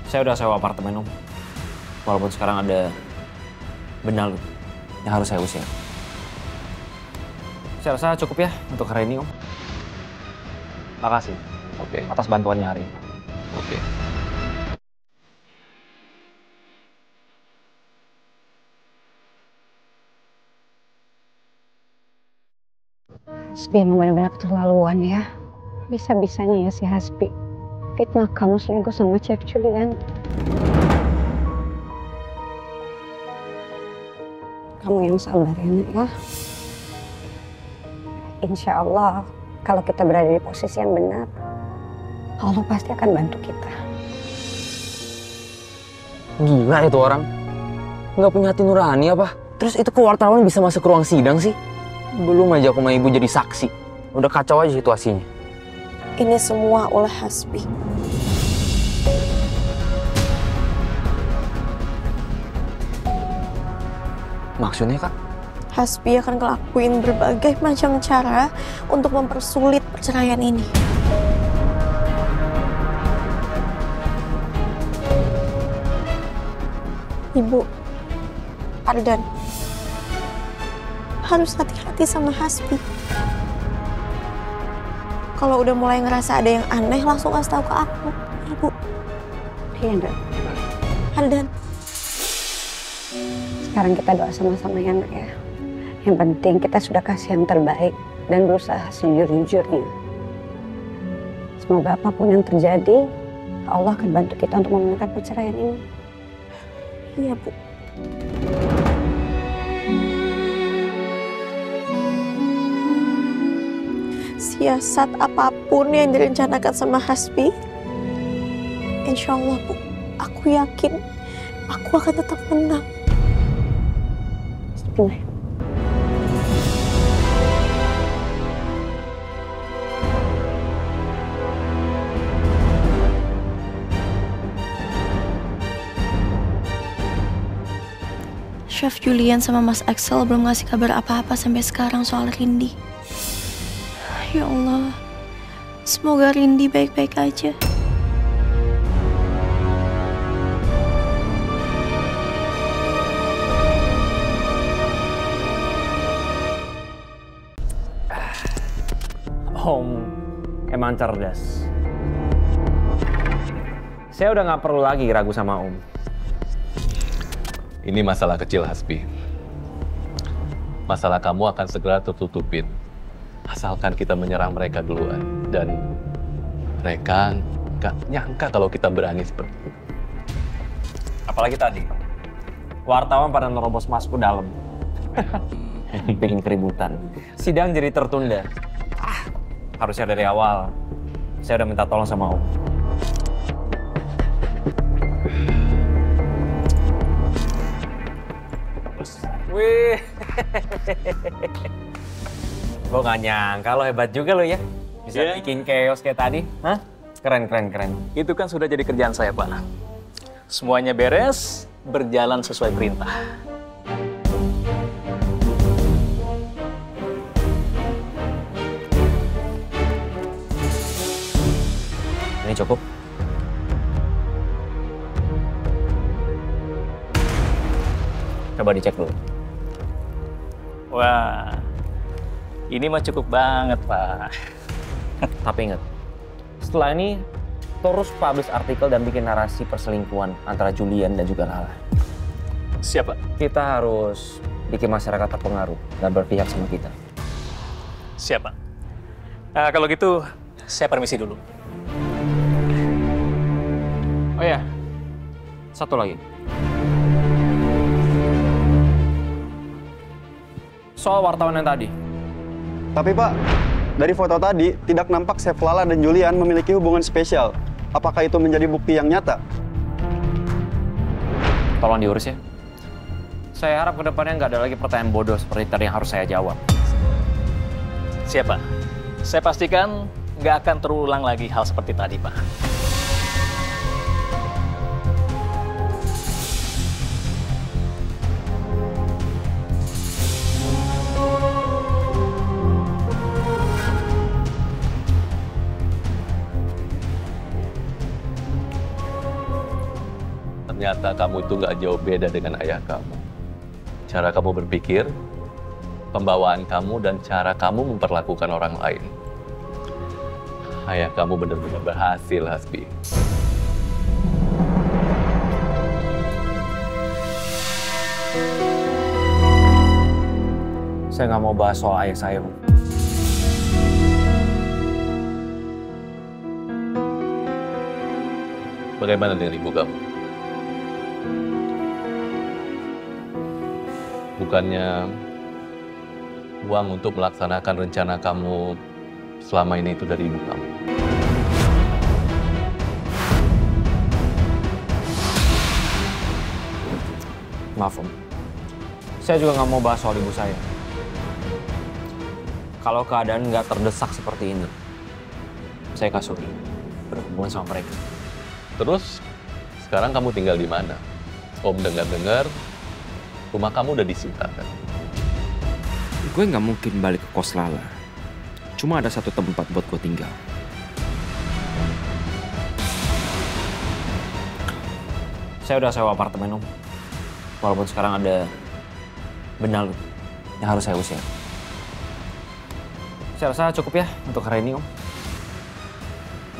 Saya udah sewa apartemen, Om. Walaupun sekarang ada Benalu yang harus saya usir. Saya rasa cukup ya untuk hari ini, Om. Makasih. Oke. Atas bantuannya hari ini. Oke. Hasbi emang benar-benar keterlaluan ya. Bisa-bisanya ya si Hasbi fitnah kamu selingkuh sama Chef Julian. Kamu yang sabar ya, Nak ya. Insya Allah kalau kita berada di posisi yang benar, Allah pasti akan bantu kita. Gila itu orang. Nggak punya hati nurani apa? Terus itu ke wartawan bisa masuk ke ruang sidang sih? Belum aja aku sama ibu jadi saksi. Udah kacau aja situasinya. Ini semua ulah Hasbi. Maksudnya, Kak? Hasbi akan ngelakuin berbagai macam cara untuk mempersulit perceraian ini. Ibu, Ardan, harus hati-hati sama Hasbi. Kalau udah mulai ngerasa ada yang aneh, langsung kasih tahu ke aku, Ibu. Iya, Nak. Ardan. Sekarang kita doa sama-sama ya, Nak ya. Yang penting kita sudah kasih yang terbaik dan berusaha sejujur-jujurnya. Semoga apapun yang terjadi, Allah akan bantu kita untuk memenangkan perceraian ini. Iya, Bu. Siasat apapun yang direncanakan sama Hasbi, insya Allah, Bu, aku yakin aku akan tetap menang. Bismillah. Chef Julian sama Mas Axel belum ngasih kabar apa-apa sampai sekarang soal Rindy. Ya Allah, semoga Rindy baik-baik aja. Om emang cerdas. Saya udah nggak perlu lagi ragu sama Om. Ini masalah kecil, Hasbi. Masalah kamu akan segera tertutupin. Asalkan kita menyerang mereka duluan. Dan mereka nggak nyangka kalau kita berani seperti itu. Apalagi tadi, wartawan pada nerobos masuk ke dalam. Bikin keributan. Sidang jadi tertunda. Harusnya dari awal, saya udah minta tolong sama Om. Wih, gue gak nyangka lo hebat juga lo ya. Bisa bikin chaos kayak tadi. Hah? Keren, keren, keren. Itu kan sudah jadi kerjaan saya, Pak. Semuanya beres, berjalan sesuai perintah. Ini cukup. Coba dicek dulu. Wah, ini mah cukup banget, Pak. Tapi ingat, setelah ini terus publish artikel dan bikin narasi perselingkuhan antara Julian dan juga Lala. Siap, Pak. Kita harus bikin masyarakat terpengaruh dan berpihak sama kita. Siap, Pak. Nah, kalau gitu, saya permisi dulu. Oh ya, satu lagi. Soal wartawan yang tadi. Tapi Pak, dari foto tadi tidak nampak Chef Lala dan Julian memiliki hubungan spesial. Apakah itu menjadi bukti yang nyata? Tolong diurus ya. Saya harap kedepannya nggak ada lagi pertanyaan bodoh seperti tadi yang harus saya jawab. Siap, Pak. Saya pastikan nggak akan terulang lagi hal seperti tadi, Pak. Ternyata kamu itu nggak jauh beda dengan ayah kamu. Cara kamu berpikir, pembawaan kamu, dan cara kamu memperlakukan orang lain. Ayah kamu benar-benar berhasil, Hasbi. Saya nggak mau bahas soal ayah saya, Om. Bagaimana dengan ibu kamu? Bukannya uang untuk melaksanakan rencana kamu selama ini itu dari ibu kamu? Maaf, Om. Saya juga nggak mau bahas soal ibu saya. Kalau keadaan nggak terdesak seperti ini, saya nggak sudi berhubungan sama mereka. Terus, sekarang kamu tinggal di mana? Om dengar-dengar, rumah kamu udah disita kan? Gue nggak mungkin balik ke kos Lala. Cuma ada satu tempat buat gue tinggal. Saya udah sewa apartemen, Om. Walaupun sekarang ada Benalu yang harus saya usir. Saya rasa cukup ya untuk hari ini, Om.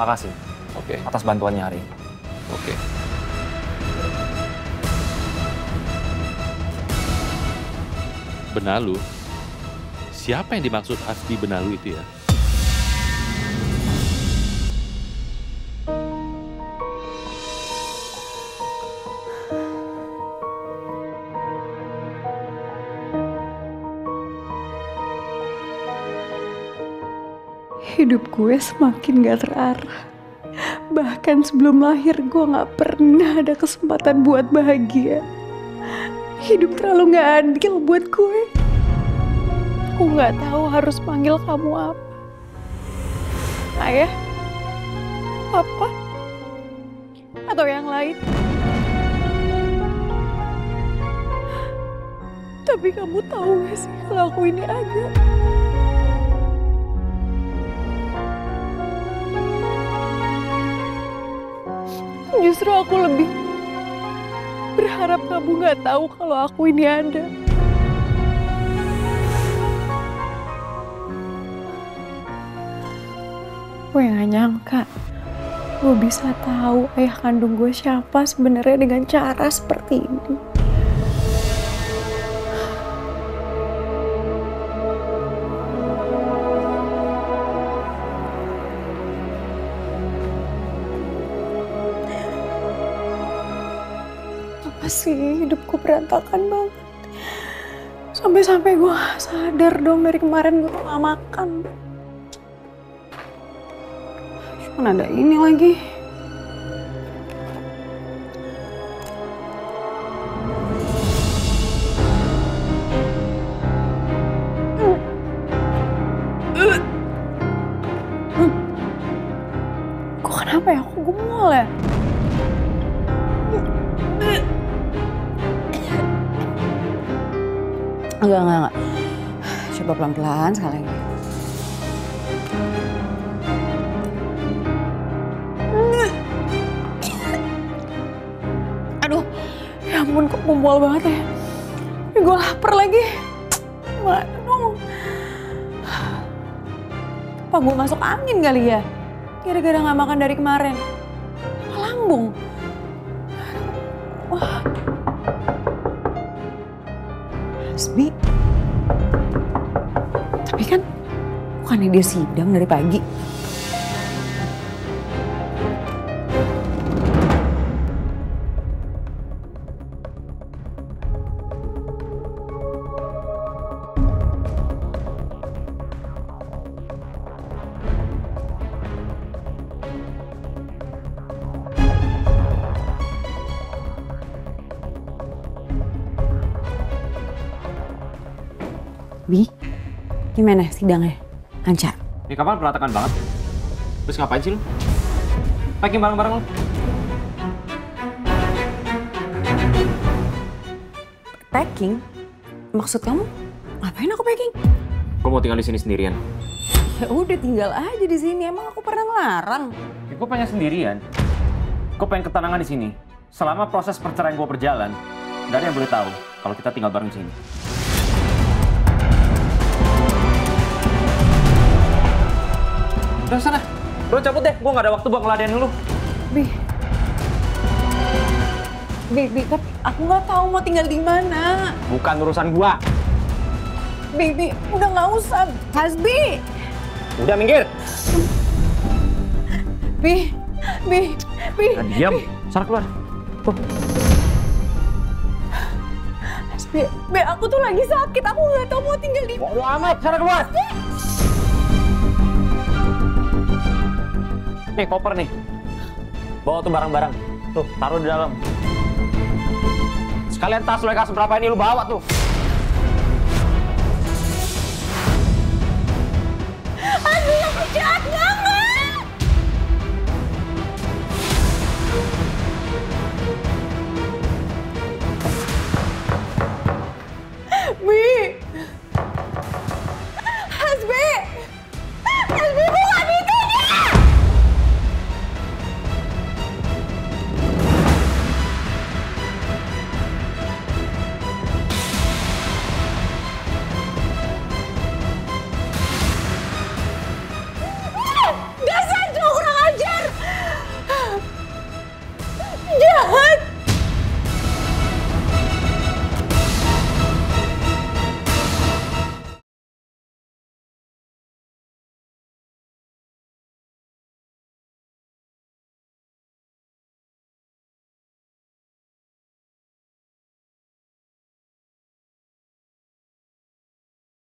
Makasih Oke, atas bantuannya hari ini. oke. Benalu? Siapa yang dimaksud Hasbi Benalu itu ya? Hidup gue semakin gak terarah. Bahkan sebelum lahir gue gak pernah ada kesempatan buat bahagia. Hidup terlalu gak adil buat gue. Aku gak tahu harus panggil kamu apa. Ayah? Papa? Atau yang lain? Tapi kamu tahu gak sih kalau aku ini ada? Justru aku lebih berharap kamu gak tahu kalau aku ini ada. Gue gak nyangka gue bisa tahu ayah kandung gue siapa sebenarnya dengan cara seperti ini. Apa sih hidupku berantakan banget. Sampai-sampai gue gak sadar dong dari kemarin gue gak makan. Cuman ada ini lagi. Kok kenapa ya? Kok gemul ya? Enggak. Coba pelan-pelan sekali lagi. Aduh, ya ampun kok mual banget ya. Ini gue lapar lagi. Mana dong? Apa gue masuk angin kali ya? Gara-gara gak makan dari kemarin. Apa lambung? Wah. Hasbi. Tapi kan bukannya dia sidang dari pagi. Bi, gimana sidangnya? Lancar? Ini kapan berantakan banget? Terus ngapain sih lu? Packing barang-barang lu? Packing? Maksud kamu? Ngapain aku packing? Gue mau tinggal di sini sendirian. Ya udah tinggal aja di sini. Emang aku pernah ngelarang? Ya, gue pengen sendirian. Gue pengen ketenangan di sini. selama proses perceraian gue berjalan, gak ada yang boleh tahu kalau kita tinggal bareng sini. Udah sana, bro cabut deh. Gue gak ada waktu buat ngeladenin lu. Bi, tapi aku nggak tahu mau tinggal di mana. Bukan urusan gua. Bi, udah nggak usah. Hasbi. Udah minggir. Bi. Nah, diam. Sana keluar. Tuh. Bi, aku tuh lagi sakit. Aku nggak tahu mau tinggal di mana. Bodo amat, sana keluar. Nih koper nih. Bawa tuh barang-barang. Tuh, taruh di dalam. Sekalian tas lo yang seberapa ini lu bawa tuh.